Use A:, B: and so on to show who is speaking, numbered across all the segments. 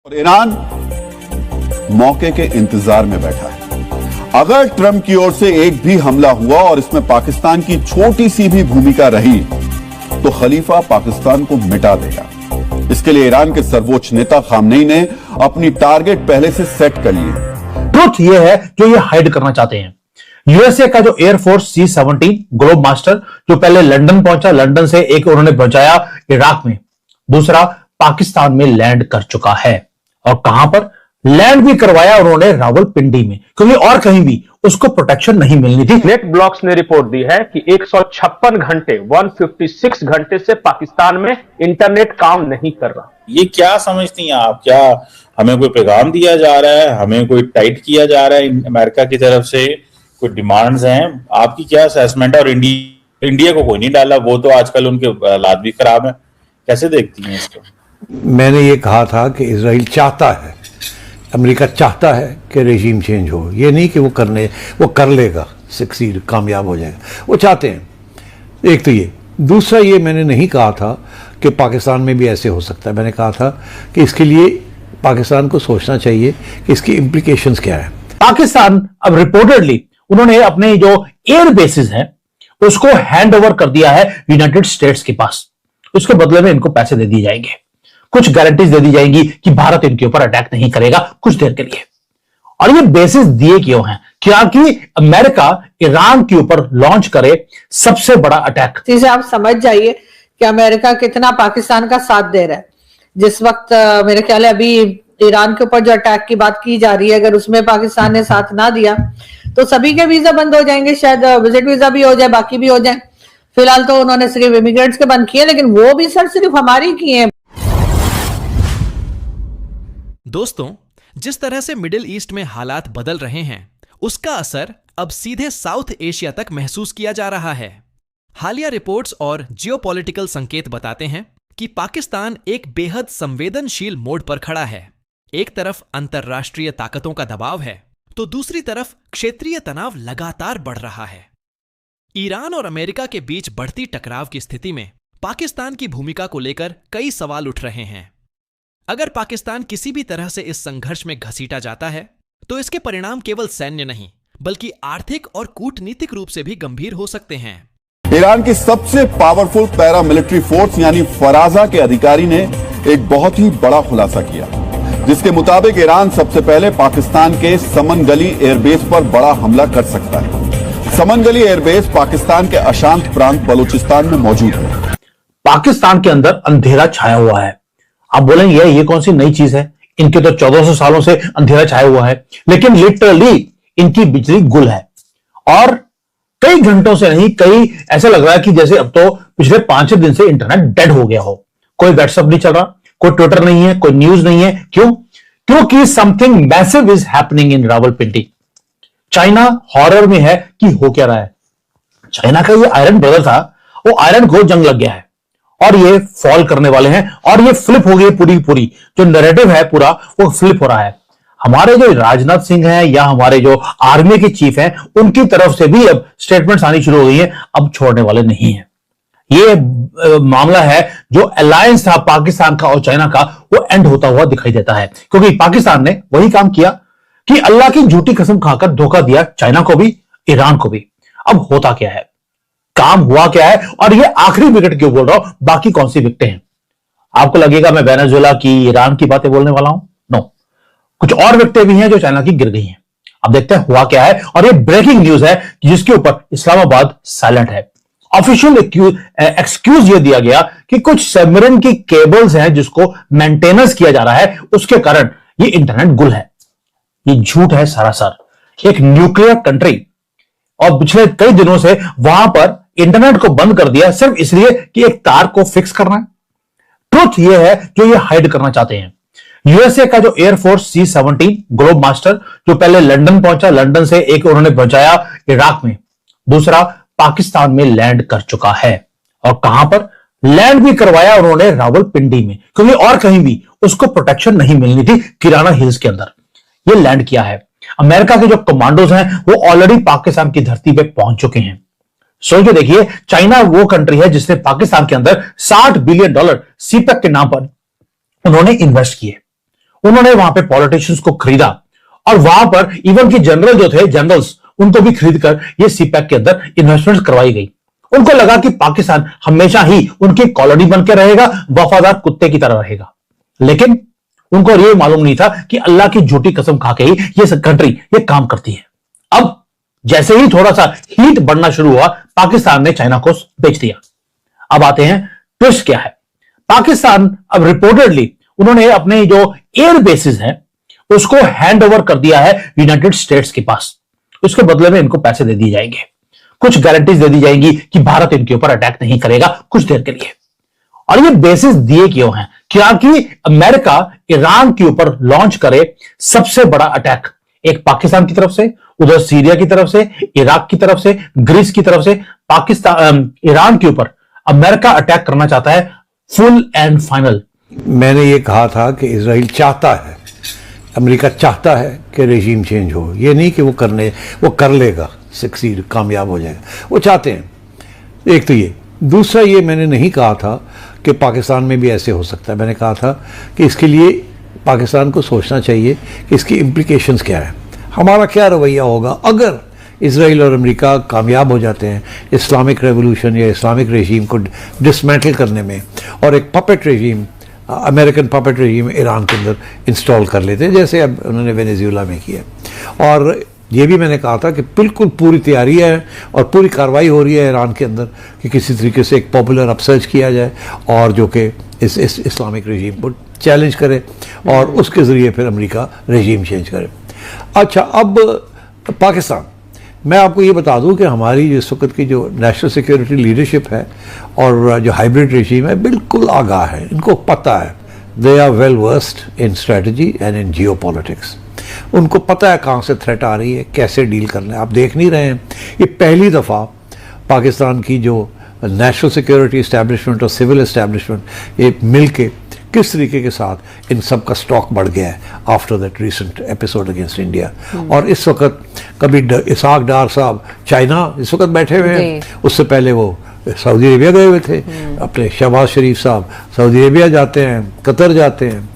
A: और ईरान मौके के इंतजार में बैठा है। अगर ट्रंप की ओर से एक भी हमला हुआ और इसमें पाकिस्तान की छोटी सी भी भूमिका रही तो खलीफा पाकिस्तान को मिटा देगा। इसके लिए ईरान के सर्वोच्च नेता खामनेई ने अपनी टारगेट पहले से सेट कर लिए।
B: ट्रुथ यह है जो ये हाइड करना चाहते हैं। यूएसए का जो एयरफोर्स C-17 ग्लोब मास्टर जो पहले लंदन पहुंचा, लंदन से एक उन्होंने पहुंचाया इराक में, दूसरा पाकिस्तान में लैंड कर चुका है। और कहां पर लैंड भी करवाया उन्होंने? रावलपिंडी में, क्योंकि और कहीं भी उसको प्रोटेक्शन नहीं मिलनी थी।
C: नेट ब्लॉक्स ने रिपोर्ट दी है कि 156 घंटे 156 घंटे से पाकिस्तान में इंटरनेट काम नहीं कर रहा।
D: ये क्या समझती हैं आप? क्या हमें कोई पैगाम दिया जा रहा है? हमें कोई टाइट किया जा रहा है अमेरिका की तरफ से? कोई डिमांड्स हैं? आपकी क्या असेसमेंट है? और इंडिया को कोई नहीं डाला, वो तो आजकल उनके हालात भी खराब है। कैसे देखती हैं इसको?
E: मैंने ये कहा था कि इजराइल चाहता है, अमेरिका चाहता है कि रेजीम चेंज हो। ये नहीं कि वो कर लेगा, सक्सीड, कामयाब हो जाएगा। वो चाहते हैं। एक तो ये। दूसरा ये मैंने नहीं कहा था कि पाकिस्तान में भी ऐसे हो सकता है। मैंने कहा था कि इसके लिए पाकिस्तान को सोचना चाहिए कि इसकी इम्प्लीकेशंस क्या है।
B: पाकिस्तान अब रिपोर्टेडली उन्होंने अपने जो एयर बेसिस हैं उसको हैंड ओवर कर दिया है यूनाइटेड स्टेट्स के पास। उसके बदले में इनको पैसे दे दिए जाएंगे, कुछ गारंटीज दे दी जाएंगी कि भारत इनके ऊपर अटैक नहीं करेगा कुछ देर के लिए। और ये बेसिस दिए क्यों हैं? क्योंकि अमेरिका ईरान के ऊपर लॉन्च करे सबसे बड़ा अटैक।
F: चीजें आप समझ जाइए कि अमेरिका कितना पाकिस्तान का साथ दे रहा है। जिस वक्त मेरे ख्याल है अभी ईरान के ऊपर जो अटैक की बात की जा रही है, अगर उसमें पाकिस्तान ने साथ ना दिया तो सभी के वीजा बंद हो जाएंगे, शायद विजिट वीजा भी हो जाए, बाकी भी हो जाए। फिलहाल तो उन्होंने सिर्फ इमिग्रेंट्स के बंद किए, लेकिन वो भी सर सिर्फ हमारी किए।
G: दोस्तों, जिस तरह से मिडिल ईस्ट में हालात बदल रहे हैं उसका असर अब सीधे साउथ एशिया तक महसूस किया जा रहा है। हालिया रिपोर्ट्स और जियोपॉलिटिकल संकेत बताते हैं कि पाकिस्तान एक बेहद संवेदनशील मोड़ पर खड़ा है। एक तरफ अंतर्राष्ट्रीय ताकतों का दबाव है तो दूसरी तरफ क्षेत्रीय तनाव लगातार बढ़ रहा है। ईरान और अमेरिका के बीच बढ़ती टकराव की स्थिति में पाकिस्तान की भूमिका को लेकर कई सवाल उठ रहे हैं। अगर पाकिस्तान किसी भी तरह से इस संघर्ष में घसीटा जाता है तो इसके परिणाम केवल सैन्य नहीं बल्कि आर्थिक और कूटनीतिक रूप से भी गंभीर हो सकते हैं।
A: ईरान की सबसे पावरफुल पैरामिलिट्री फोर्स यानी फराजा के अधिकारी ने एक बहुत ही बड़ा खुलासा किया, जिसके मुताबिक ईरान सबसे पहले पाकिस्तान के समनगली एयरबेस पर बड़ा हमला कर सकता है। समनगली एयरबेस पाकिस्तान के अशांत प्रांत बलूचिस्तान में मौजूद है।
B: पाकिस्तान के अंदर अंधेरा छाया हुआ है। आप बोलेंगे ये कौन सी नई चीज है? इनके तो 1400 सालों से अंधेरा छाया हुआ है, लेकिन लिटरली इनकी बिजली गुल है। और कई घंटों से नहीं, कई ऐसा लग रहा है कि जैसे अब तो पिछले 5-6 दिन से इंटरनेट डेड हो गया हो। कोई व्हाट्सएप नहीं चल रहा, कोई ट्विटर नहीं है, कोई न्यूज नहीं है। क्यों? क्योंकि something massive is happening in Rawalpindi. China horror में है कि हो क्या रहा है। चाइना का ये आयरन ब्रदर था, वो आयरन को जंग लग गया है और ये फॉल करने वाले हैं और ये फ्लिप हो गई पूरी जो नैरेटिव है पूरा वो फ्लिप हो रहा है। हमारे जो राजनाथ सिंह हैं या हमारे जो आर्मी के चीफ हैं उनकी तरफ से भी अब स्टेटमेंट्स आनी शुरू हो गई हैं, अब छोड़ने वाले नहीं है। ये मामला है जो अलायंस था पाकिस्तान का और चाइना का, वो एंड होता हुआ दिखाई देता है, क्योंकि पाकिस्तान ने वही काम किया कि अल्लाह की झूठी कसम खाकर धोखा दिया चाइना को भी, ईरान को भी। अब होता क्या है, काम हुआ क्या है, और ये आखिरी विकेट क्यों बोल रहा हूं, बाकी कौन सी विकेटें हैं? आपको लगेगा मैं वेनेजुएला की, ईरान की बातें बोलने वाला हूं। नो, कुछ और विकेटें भी हैं जो चाइना की गिर गई हैं। अब देखते हैं हुआ क्या है। और ये ब्रेकिंग न्यूज है जिसके ऊपर इस्लामाबाद साइलेंट है। ऑफिशियल एक्सक्यूज ये दिया गया कि कुछ सबमरीन की केबल्स हैं जिसको मेंटेनेंस किया जा रहा है, उसके कारण ये इंटरनेट गुल है। ये झूठ है सरासर। एक न्यूक्लियर कंट्री और पिछले कई दिनों से वहां पर इंटरनेट को बंद कर दिया सिर्फ इसलिए कि एक तार को फिक्स करना है। ट्रुथ यह है जो ये हाइड करना चाहते हैं। यूएसए का जो एयरफोर्स C-17 ग्लोब मास्टर जो पहले लंदन पहुंचा, लंदन से एक उन्होंने पहुंचाया इराक में, दूसरा पाकिस्तान में लैंड कर चुका है। और कहां पर लैंड भी करवाया उन्होंने? रावलपिंडी में, क्योंकि और कहीं भी उसको प्रोटेक्शन नहीं मिलनी थी। किराना हिल्स के अंदर ये लैंड किया है। अमेरिका के जो कमांडोज हैं वो ऑलरेडी पाकिस्तान की धरती पे पहुंच चुके हैं। सोच के देखिए, चाइना वो कंट्री है जिसने पाकिस्तान के अंदर $60 बिलियन सीपेक के नाम पर उन्होंने इन्वेस्ट किए। उन्होंने वहां पे पॉलिटिशियंस को खरीदा और वहां पर इवन की जनरल जो थे, जनरल्स, उनको भी खरीद कर ये सीपैक के अंदर इन्वेस्टमेंट करवाई गई। उनको लगा कि पाकिस्तान हमेशा ही उनकी कॉलोनी बन के रहेगा, वफादार कुत्ते की तरह रहेगा। लेकिन उनको ये मालूम नहीं था कि अल्लाह की झूठी कसम खा के ही ये कंट्री ये काम करती है। अब जैसे ही थोड़ा सा हीट बढ़ना शुरू हुआ, पाकिस्तान ने चाइना को बेच दिया। अब आते हैं ट्विस्ट क्या है। पाकिस्तान अब रिपोर्टेडली उन्होंने अपने जो एयर बेसिस हैं उसको हैंड ओवर कर दिया है यूनाइटेड स्टेट्स के पास। उसके बदले में इनको पैसे दे दिए जाएंगे, कुछ गारंटीज दे दी जाएंगी कि भारत इनके ऊपर अटैक नहीं करेगा कुछ देर के लिए। और ये बेसिस दिए क्यों हैं? क्योंकि अमेरिका ईरान के ऊपर लॉन्च करे सबसे बड़ा अटैक, एक पाकिस्तान की तरफ से, उधर सीरिया की तरफ से, इराक की तरफ से, ग्रीस की तरफ से, पाकिस्तान ईरान के ऊपर अमेरिका अटैक करना चाहता है फुल एंड फाइनल।
E: मैंने ये कहा था कि इजराइल चाहता है, अमेरिका चाहता है कि रेजीम चेंज हो। ये नहीं कि वो कर लेगा, सक्सीड, कामयाब हो जाएगा। वो चाहते हैं। एक तो ये, दूसरा ये मैंने नहीं कहा था कि पाकिस्तान में भी ऐसे हो सकता है। मैंने कहा था कि इसके लिए पाकिस्तान को सोचना चाहिए कि इसकी इम्प्लीकेशंस क्या है, हमारा क्या रवैया होगा अगर इजराइल और अमेरिका कामयाब हो जाते हैं इस्लामिक रेवोल्यूशन या इस्लामिक रेजीम को डिसमेंटल करने में, और एक puppet regime, American puppet regime Iran के अंदर इंस्टॉल कर लेते हैं, जैसे अब उन्होंने वेनेजुएला में किया। और ये भी मैंने कहा था कि बिल्कुल पूरी तैयारी है और पूरी कार्रवाई हो रही है ईरान के अंदर कि किसी तरीके से एक पॉपुलर अपसर्च किया जाए और जो कि इस इस्लामिक रेजीम को चैलेंज करे और उसके ज़रिए फिर अमेरिका रेजीम चेंज करे। अच्छा, अब पाकिस्तान, मैं आपको ये बता दूं कि हमारी इस वक्त की जो नेशनल सिक्योरिटी लीडरशिप है और जो हाइब्रिड रेजीम है बिल्कुल आगाह है, इनको पता है, they are well versed in strategy and in geopolitics. उनको पता है कहाँ से थ्रेट आ रही है, कैसे डील करना है। आप देख नहीं रहे हैं, ये पहली दफ़ा पाकिस्तान की जो नेशनल सिक्योरिटी इस्टेब्लिशमेंट और सिविल इस्टेब्लिशमेंट ये मिल के किस तरीके के साथ इन सब का स्टॉक बढ़ गया है after that recent episode against India. और इस वक्त कभी इसाक डार साहब चाइना इस वक्त बैठे हुए हैं, उससे पहले वो सऊदी अरेबिया गए हुए थे, अपने शहबाज शरीफ साहब सऊदी अरेबिया जाते हैं, कतर जाते हैं,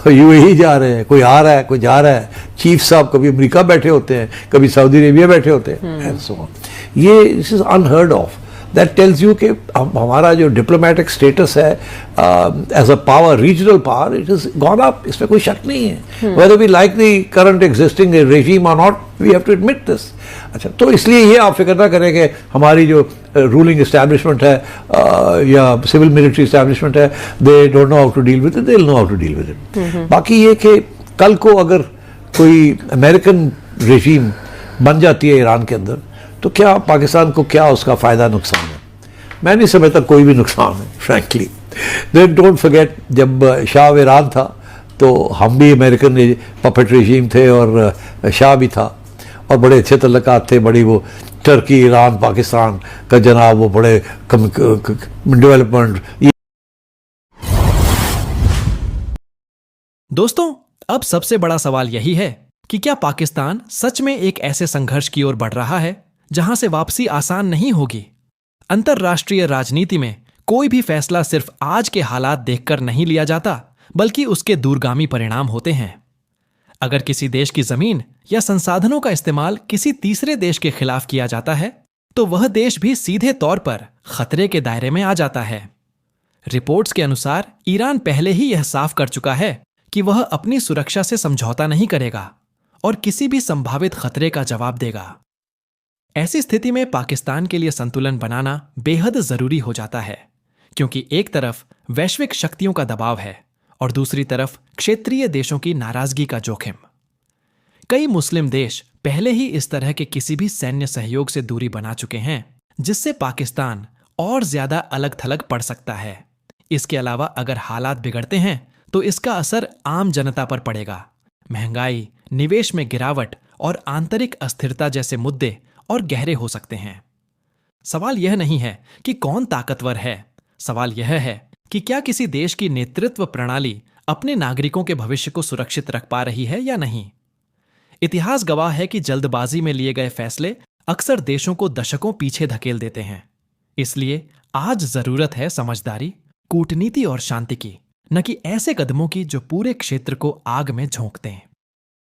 E: यूएई जा रहे हैं, कोई आ रहा है कोई जा रहा है, चीफ साहब कभी अमेरिका बैठे होते हैं, कभी सऊदी अरेबिया बैठे होते हैं, एंड सो ऑन। ये this is unheard of. That tells you कि हमारा जो डिप्लोमेटिक स्टेटस है as a power, regional power, it is gone up, इसमें कोई शक नहीं है। Whether we like the current existing regime और not, we have to admit this. अच्छा, तो इसलिए ये आप फिक्र ना करें कि हमारी जो रूलिंग इस्टेब्लिशमेंट है या सिविल मिलिट्री इस्टेब्लिशमेंट है, they don't know how to deal with it, they will know how to deal with it. बाकी ये कि कल को अगर कोई अमेरिकन रेजीम बन जाती है ईरान के अंदर, तो क्या पाकिस्तान को क्या उसका फ़ायदा नुकसान है? मैं नहीं समझता कोई भी नुकसान है, फ्रैंकली। देन डोंट फॉरगेट, जब शाह ईरान था तो हम भी अमेरिकन पपेट रेजीम थे और शाह भी था, और बड़े अच्छे तल्लुकात थे, बड़ी वो टर्की, ईरान, पाकिस्तान का जनाब वो बड़े डेवलपमेंट।
G: दोस्तों, अब सबसे बड़ा सवाल यही है कि क्या पाकिस्तान सच में एक ऐसे संघर्ष की ओर बढ़ रहा है जहां से वापसी आसान नहीं होगी? अंतर्राष्ट्रीय राजनीति में कोई भी फैसला सिर्फ आज के हालात देखकर नहीं लिया जाता, बल्कि उसके दूरगामी परिणाम होते हैं। अगर किसी देश की जमीन या संसाधनों का इस्तेमाल किसी तीसरे देश के खिलाफ किया जाता है, तो वह देश भी सीधे तौर पर खतरे के दायरे में आ जाता है। रिपोर्ट्स के अनुसार ईरान पहले ही यह साफ कर चुका है कि वह अपनी सुरक्षा से समझौता नहीं करेगा और किसी भी संभावित खतरे का जवाब देगा। ऐसी स्थिति में पाकिस्तान के लिए संतुलन बनाना बेहद जरूरी हो जाता है, क्योंकि एक तरफ वैश्विक शक्तियों का दबाव है और दूसरी तरफ क्षेत्रीय देशों की नाराजगी का जोखिम। कई मुस्लिम देश पहले ही इस तरह के किसी भी सैन्य सहयोग से दूरी बना चुके हैं, जिससे पाकिस्तान और ज्यादा अलग थलग पड़ सकता है। इसके अलावा अगर हालात बिगड़ते हैं तो इसका असर आम जनता पर पड़ेगा। महंगाई, निवेश में गिरावट और आंतरिक अस्थिरता जैसे मुद्दे और गहरे हो सकते हैं। सवाल यह नहीं है कि कौन ताकतवर है, सवाल यह है कि क्या किसी देश की नेतृत्व प्रणाली अपने नागरिकों के भविष्य को सुरक्षित रख पा रही है या नहीं। इतिहास गवाह है कि जल्दबाजी में लिए गए फैसले अक्सर देशों को दशकों पीछे धकेल देते हैं। इसलिए आज जरूरत है समझदारी, कूटनीति और शांति की। न कि ऐसे कदमों की जो पूरे क्षेत्र को आग में झोंकते हैं।